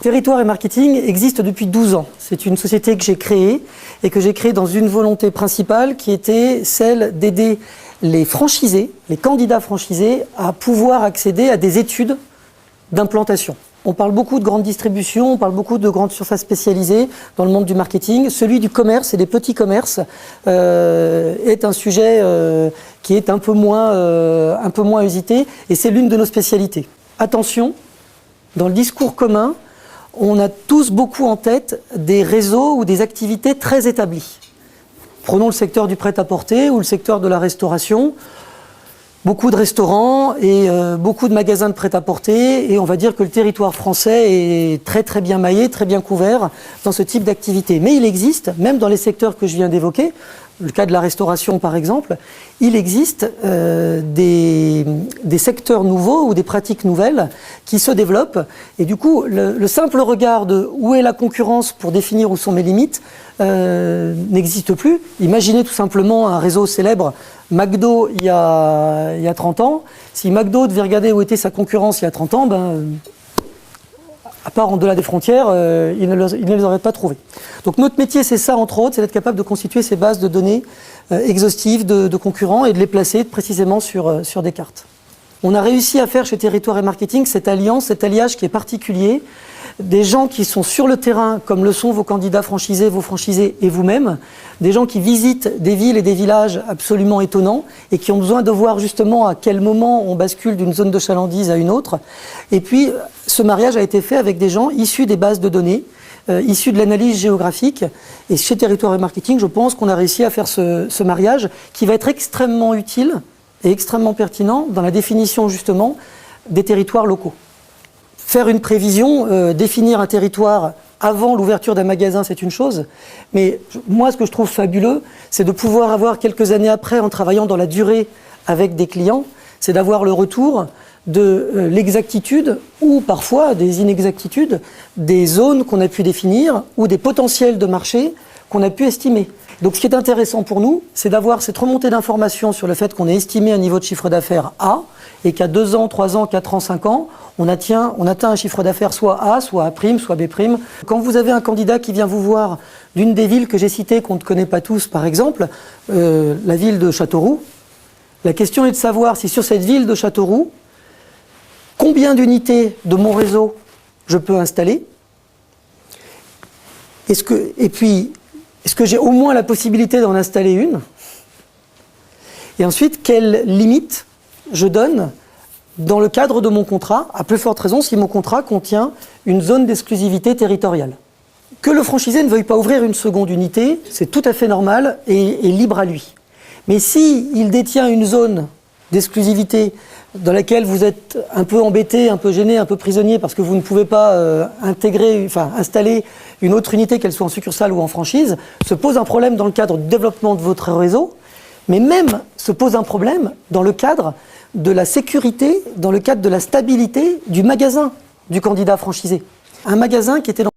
Territoire et Marketing existe depuis 12 ans. C'est une société que j'ai créée et que j'ai créée dans une volonté principale qui était celle d'aider les franchisés, les candidats franchisés à pouvoir accéder à des études d'implantation. On parle beaucoup de grande distribution, on parle beaucoup de grandes surfaces spécialisées dans le monde du marketing. Celui du commerce et des petits commerces est un sujet qui est un peu moins usité et c'est l'une de nos spécialités. Attention, dans le discours commun, on a tous beaucoup en tête des réseaux ou des activités très établies. Prenons le secteur du prêt-à-porter ou le secteur de la restauration. Beaucoup de restaurants et beaucoup de magasins de prêt-à-porter et on va dire que le territoire français est très très bien maillé, très bien couvert dans ce type d'activité. Mais il existe, même dans les secteurs que je viens d'évoquer, le cas de la restauration par exemple, il existe des secteurs nouveaux ou des pratiques nouvelles qui se développent et du coup le simple regard de où est la concurrence pour définir où sont mes limites n'existe plus. Imaginez tout simplement un réseau célèbre McDo il y a 30 ans. Si McDo devait regarder où était sa concurrence il y a 30 ans, à part en delà des frontières, il ne les aurait pas trouvés. Donc notre métier, c'est ça, entre autres, c'est d'être capable de constituer ces bases de données exhaustives de concurrents et de les placer précisément sur des cartes. On a réussi à faire chez Territoire et Marketing cette alliance, cet alliage qui est particulier, des gens qui sont sur le terrain, comme le sont vos candidats franchisés, vos franchisés et vous-même, des gens qui visitent des villes et des villages absolument étonnants et qui ont besoin de voir justement à quel moment on bascule d'une zone de chalandise à une autre. Et puis, ce mariage a été fait avec des gens issus des bases de données, issus de l'analyse géographique. Et chez Territoire et Marketing, je pense qu'on a réussi à faire ce mariage qui va être extrêmement utile et extrêmement pertinent dans la définition justement des territoires locaux. Faire une prévision, définir un territoire avant l'ouverture d'un magasin, c'est une chose. Mais moi, ce que je trouve fabuleux, c'est de pouvoir avoir quelques années après, en travaillant dans la durée avec des clients, c'est d'avoir le retour de l'exactitude ou parfois des inexactitudes des zones qu'on a pu définir ou des potentiels de marché qu'on a pu estimer. Donc ce qui est intéressant pour nous, c'est d'avoir cette remontée d'informations sur le fait qu'on ait estimé un niveau de chiffre d'affaires A et qu'à 2 ans, 3 ans, 4 ans, 5 ans, on atteint un chiffre d'affaires soit A, soit A', soit B'. Quand vous avez un candidat qui vient vous voir d'une des villes que j'ai citées, qu'on ne connaît pas tous, par exemple, la ville de Châteauroux, la question est de savoir si sur cette ville de Châteauroux, combien d'unités de mon réseau je peux installer, est-ce que j'ai au moins la possibilité d'en installer une? Et ensuite, quelles limites je donne dans le cadre de mon contrat, à plus forte raison si mon contrat contient une zone d'exclusivité territoriale. Que le franchisé ne veuille pas ouvrir une seconde unité, c'est tout à fait normal et libre à lui. Mais s'il détient une zone d'exclusivité dans laquelle vous êtes un peu embêté, un peu gêné, un peu prisonnier parce que vous ne pouvez pas installer une autre unité, qu'elle soit en succursale ou en franchise, se pose un problème dans le cadre du développement de votre réseau, mais même se pose un problème dans le cadre de la sécurité, dans le cadre de la stabilité du magasin du candidat franchisé. Un magasin qui était dans